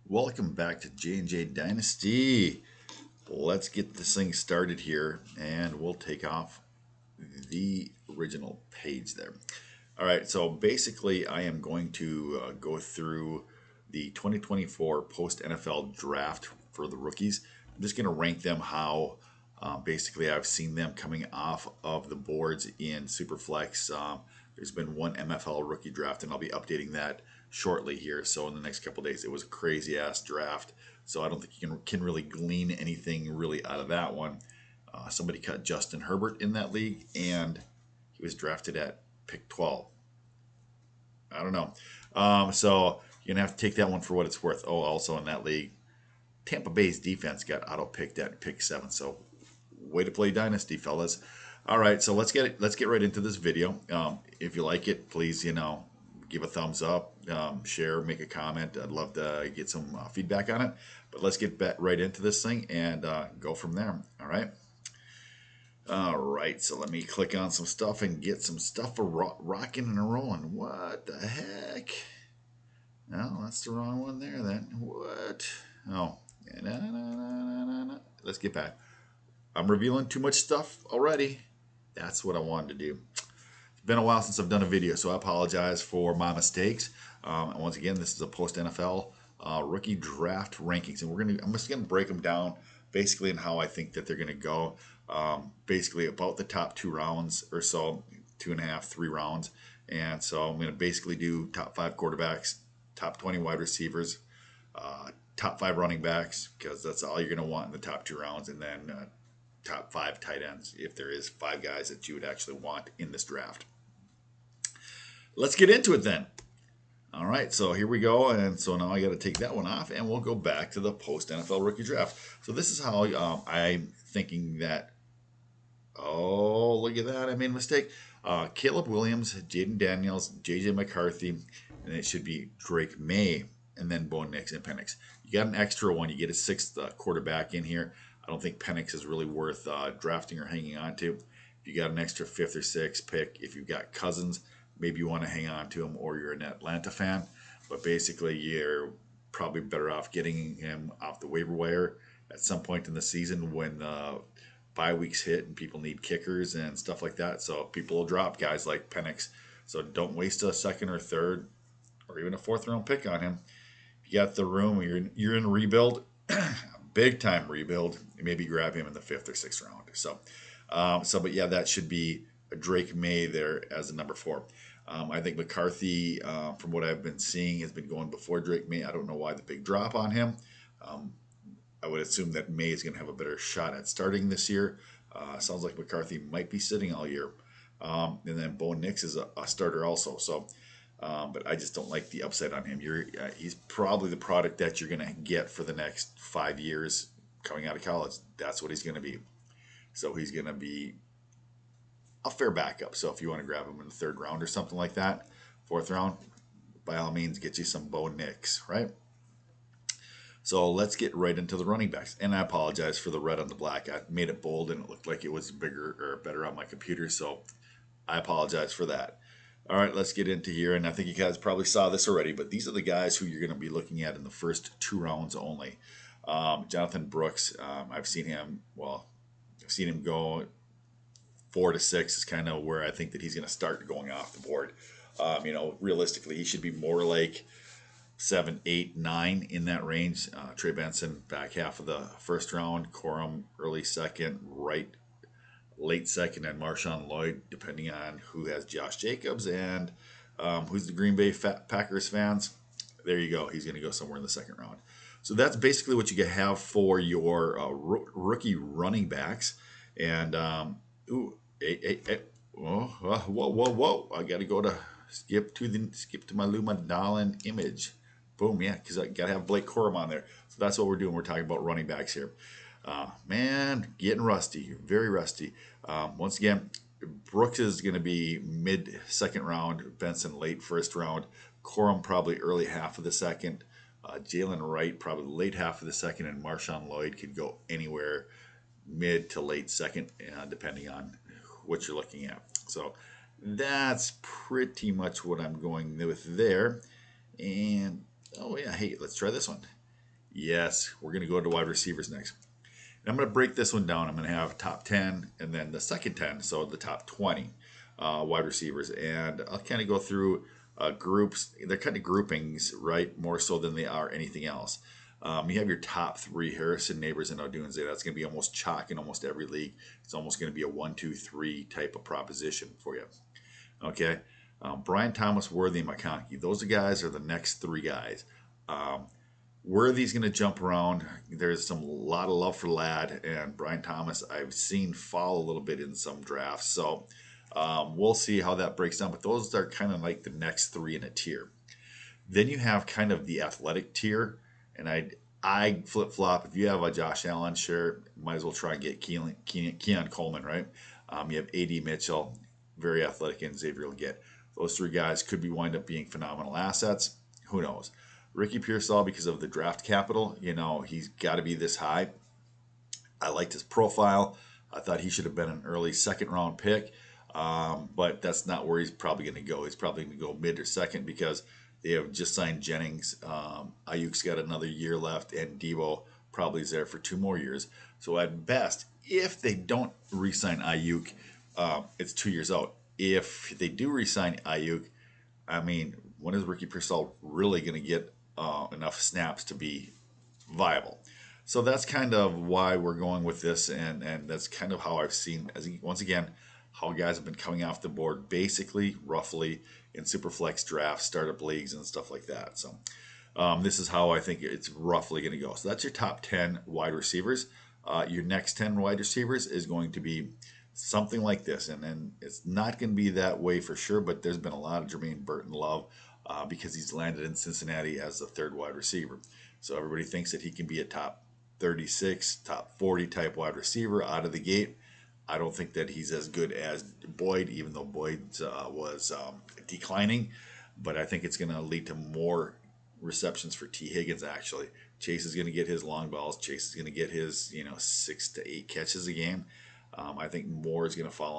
Welcome back to J&J Dynasty. Let's get this thing started here, and we'll take off the original page there. All right, so basically, I am going to go through the 2024 post NFL draft for the rookies. I'm just going to rank them how basically I've seen them coming off of the boards in Superflex. There's been one MFL rookie draft, and I'll be updating that shortly here. So in the next couple days, it was a crazy ass draft. So I don't think you can really glean anything really out of that one. Somebody cut Justin Herbert in that league, and he was drafted at pick 12. I don't know. So you're gonna have to take that one for what it's worth. Oh, also in that league, Tampa Bay's defense got auto picked at pick 7. So way to play Dynasty, fellas. All right, so let's get right into this video. If you like it, please give a thumbs up, share, make a comment. I'd love to get some feedback on it. But let's get right into this thing and go from there. All right. All right, so let me click on some stuff and get some stuff rocking and rolling. What the heck? No, that's the wrong one there then. What? Oh, no. Let's get back. I'm revealing too much stuff already. That's what I wanted to do. It's been a while since I've done a video, so I apologize for my mistakes. And once again, this is a post NFL rookie draft rankings, and I'm just gonna break them down basically in how I think that they're gonna go. Basically about the top 2 rounds or so, 2.5, 3 rounds. And so I'm gonna basically do top 5 quarterbacks, top 20 wide receivers, top 5 running backs, because that's all you're gonna want in the top 2 rounds, and then top 5 tight ends if there is 5 guys that you would actually want in this draft. Let's get into it then. All right, so here we go, and so now I got to take that one off, and we'll go back to the post NFL rookie draft. So this is how I'm thinking that. Oh, look at that! I made a mistake. Caleb Williams, Jaden Daniels, JJ McCarthy, and it should be Drake May, and then Bo Nix and Penix. You got an extra one. You get a 6th quarterback in here. I don't think Penix is really worth drafting or hanging on to. If you got an extra 5th or 6th pick, if you've got Cousins, maybe you want to hang on to him, or you're an Atlanta fan. But basically, you're probably better off getting him off the waiver wire at some point in the season when bye weeks hit and people need kickers and stuff like that. So people will drop guys like Penix. So don't waste a 2nd or 3rd or even a 4th round pick on him. If you got the room, you're in rebuild, big time rebuild. Maybe grab him in the 5th or 6th round. But yeah, that should be a Drake May there as a number 4. I think McCarthy, from what I've been seeing, has been going before Drake May. I don't know why the big drop on him. I would assume that May is going to have a better shot at starting this year. Sounds like McCarthy might be sitting all year. And then Bo Nix is a starter also. So, but I just don't like the upside on him. He's probably the product that you're going to get for the next 5 years coming out of college. That's what he's going to be. So he's going to be a fair backup. So if you want to grab him in the 3rd round or something like that, 4th round, by all means, get you some Bo Nix, right? So let's get right into the running backs. And I apologize for the red on the black. I made it bold and it looked like it was bigger or better on my computer. So I apologize for that. All right, let's get into here. And I think you guys probably saw this already, but these are the guys who you're going to be looking at in the first 2 rounds only. Jonathan Brooks, I've seen him go 4 to 6 is kind of where I think that he's going to start going off the board. Realistically, he should be more like 7, 8, 9 in that range. Trey Benson back half of the 1st round, Corum early 2nd, Wright late 2nd, and Marshawn Lloyd, depending on who has Josh Jacobs and who's the Green Bay Packers fans. There you go. He's going to go somewhere in the 2nd round. So that's basically what you have for your rookie running backs. And whoa, whoa! I got to go to skip to my Lou Mandalin image. Boom, yeah, because I got to have Blake Corum on there. So that's what we're doing. We're talking about running backs here. Man, getting rusty, very rusty. Once again, Brooks is going to be mid 2nd round, Benson late 1st round, Corum probably early half of the 2nd, Jalen Wright probably late half of the 2nd, and Marshawn Lloyd could go anywhere mid to late 2nd, depending on what you're looking at. So that's pretty much what I'm going with there. And oh yeah, hey, let's try this one. Yes, we're going to go to wide receivers next. And I'm going to break this one down. I'm going to have top 10 and then the second 10, so the top 20 wide receivers. And I'll kind of go through groups. They're kind of groupings, right? More so than they are anything else. You have your top three, Harrison, Neighbors, and Odunze. That's going to be almost chalk in almost every league. It's almost going to be a 1, 2, 3 type of proposition for you. Okay. Brian Thomas, Worthy, and McConkey. Those guys are the next three guys. Worthy's going to jump around. There's some lot of love for Ladd, and Brian Thomas I've seen fall a little bit in some drafts. So we'll see how that breaks down. But those are kind of like the next three in a tier. Then you have kind of the athletic tier, and I flip flop. If you have a Josh Allen, sure, might as well try and get Keon Coleman, right? You have A.D. Mitchell, very athletic, and Xavier Legette. Those three guys could be wind up being phenomenal assets. Who knows? Ricky Pearsall, because of the draft capital, he's got to be this high. I liked his profile. I thought he should have been an early second round pick, but that's not where he's probably going to go. He's probably going to go mid or second because they have just signed Jennings. Ayuk's got another year left, and Debo probably is there for 2 more years. So at best, if they don't re-sign Ayuk, it's 2 years out. If they do re-sign Ayuk, I mean, when is Ricky Pearsall really going to get enough snaps to be viable? So that's kind of why we're going with this, and that's kind of how I've seen, once again, how guys have been coming off the board, basically, roughly, in Superflex drafts, startup leagues, and stuff like that. So this is how I think it's roughly going to go. So that's your top 10 wide receivers. Your next 10 wide receivers is going to be something like this, and then it's not going to be that way for sure, but there's been a lot of Jermaine Burton love because he's landed in Cincinnati as the third wide receiver. So everybody thinks that he can be a top 36, top 40 type wide receiver out of the gate. I don't think that he's as good as Boyd, even though Boyd was declining, but I think it's going to lead to more receptions for T. Higgins, actually. Chase is going to get his long balls. Chase is going to get his 6 to 8 catches a game. I think more is going to fall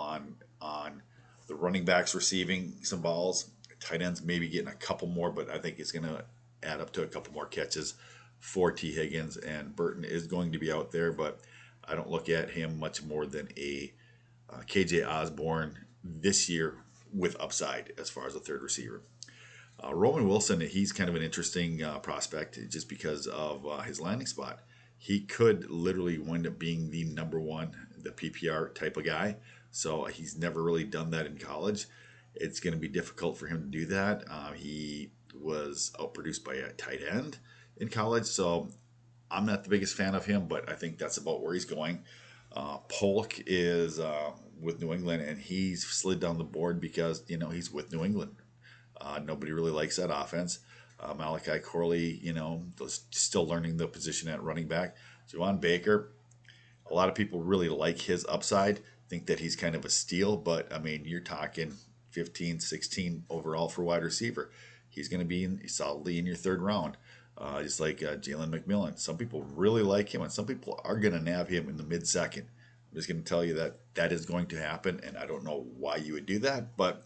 on the running backs receiving some balls. Tight ends maybe getting a couple more, but I think it's going to add up to a couple more catches for T. Higgins. And Burton is going to be out there, but I don't look at him much more than a KJ Osborne this year with upside as far as a third receiver. Roman Wilson, he's kind of an interesting prospect just because of his landing spot. He could literally wind up being the number one, the PPR type of guy. So he's never really done that in college. It's going to be difficult for him to do that. He was outproduced by a tight end in college. So I'm not the biggest fan of him, but I think that's about where he's going. Polk is with New England, and he's slid down the board because, he's with New England. Nobody really likes that offense. Malachi Corley, still learning the position at running back. Javon Baker, a lot of people really like his upside, think that he's kind of a steal, but, I mean, you're talking 15, 16 overall for wide receiver. He's going to be solidly in your third round, just like Jalen McMillan. Some people really like him, and some people are going to nab him in the mid-second. I'm just going to tell you that is going to happen, and I don't know why you would do that, but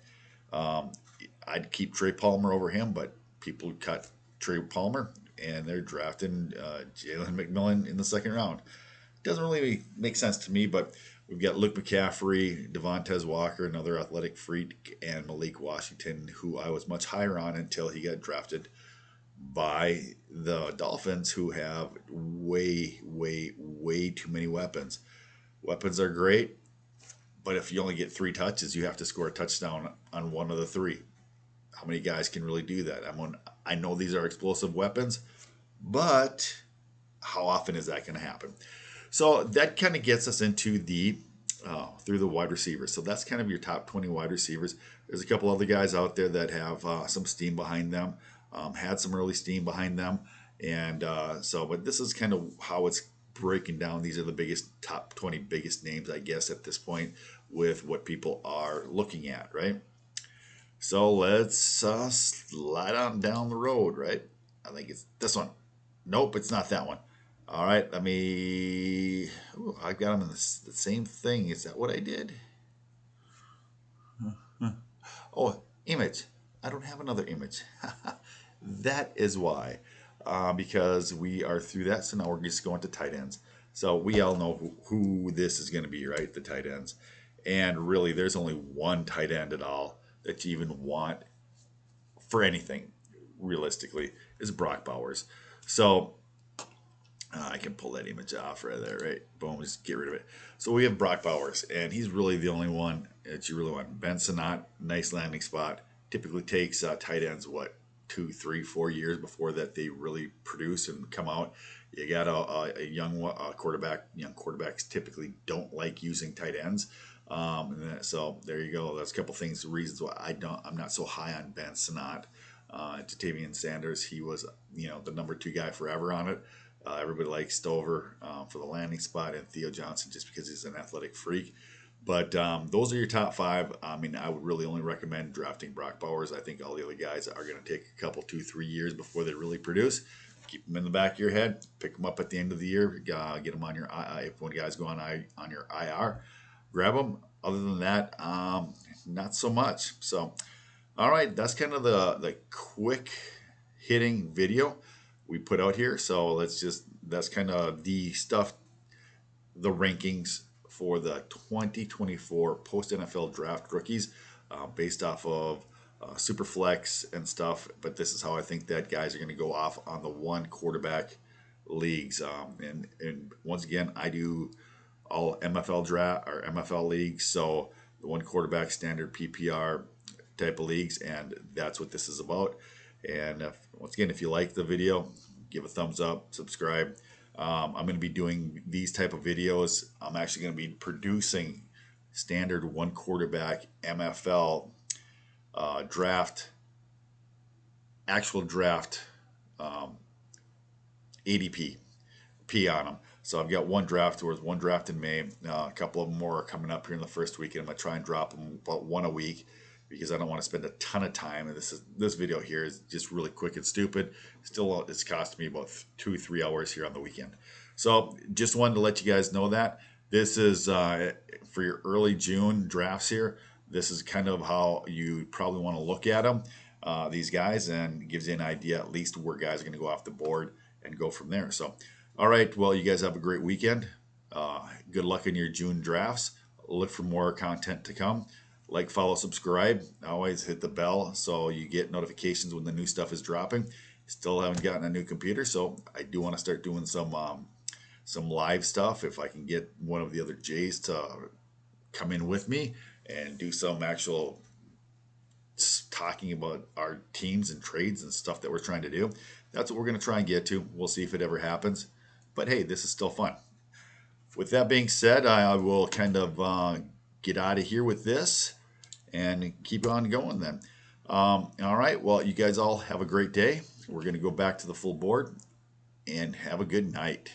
I'd keep Trey Palmer over him, but people cut Trey Palmer, and they're drafting Jalen McMillan in the second round. Doesn't really make sense to me, but we've got Luke McCaffrey, Devontae Walker, another athletic freak, and Malik Washington, who I was much higher on until he got drafted by the Dolphins, who have way, way, way too many weapons. Weapons are great, but if you only get 3 touches, you have to score a touchdown on one of the 3. How many guys can really do that? I know these are explosive weapons, but how often is that going to happen? So that kind of gets us into through the wide receivers. So that's kind of your top 20 wide receivers. There's a couple other guys out there that have some steam behind them, had some early steam behind them. And but this is kind of how it's breaking down. These are the top 20 biggest names, I guess, at this point with what people are looking at, right? So let's slide on down the road, right? I think it's this one. Nope, it's not that one. All right, I've got them in the same thing. Is that what I did? Oh, image. I don't have another image. That is why. because we are through that. So now we're just going to tight ends. So we all know who this is going to be, right? The tight ends. And really, there's only one tight end at all that you even want for anything, realistically, is Brock Bowers. So I can pull that image off right there, right? Boom, just get rid of it. So we have Brock Bowers, and he's really the only one that you really want. Ben Sinnott, nice landing spot. Typically takes tight ends, what, 2, 3, 4 years before that they really produce and come out. You got a young quarterback. Young quarterbacks typically don't like using tight ends. So there you go. That's a couple things, reasons why I'm not so high on Ben Sinnott. Jatavian Sanders, he was, the number 2 guy forever on it. Everybody likes Stover for the landing spot, and Theo Johnson just because he's an athletic freak. But those are your top 5. I mean, I would really only recommend drafting Brock Bowers. I think all the other guys are going to take a couple, 2, 3 years before they really produce. Keep them in the back of your head. Pick them up at the end of the year. Get them on your if one guys go on your IR, grab them. Other than that, not so much. So, all right, that's kind of the quick hitting video we put out here. So that's kind of the stuff, the rankings for the 2024 post NFL draft rookies, based off of Superflex and stuff. But this is how I think that guys are going to go off on the one quarterback leagues. And once again, I do all MFL draft or MFL leagues. So the one quarterback standard PPR type of leagues, and that's what this is about. And once again, if you like the video, give a thumbs up, subscribe. I'm going to be doing these type of videos. I'm actually going to be producing standard one quarterback MFL draft, actual draft ADP on them. So I've got one draft. There was one draft in May. A couple of them more are coming up here in the first week, and I'm going to try and drop them about one a week, because I don't want to spend a ton of time. And this video here is just really quick and stupid. Still, it's costing me about 2-3 hours here on the weekend. So just wanted to let you guys know that this is for your early June drafts here. This is kind of how you probably want to look at them, these guys, and gives you an idea at least where guys are going to go off the board and go from there. So, all right, well, you guys have a great weekend. Good luck in your June drafts. Look for more content to come. Like, follow, subscribe. Always hit the bell so you get notifications when the new stuff is dropping. Still haven't gotten a new computer, so I do want to start doing some live stuff. If I can get one of the other Jays to come in with me and do some actual talking about our teams and trades and stuff that we're trying to do, that's what we're going to try and get to. We'll see if it ever happens. But hey, this is still fun. With that being said, I will kind of get out of here with this and keep on going then. All right, well, you guys all have a great day. We're going to go back to the full board, and have a good night.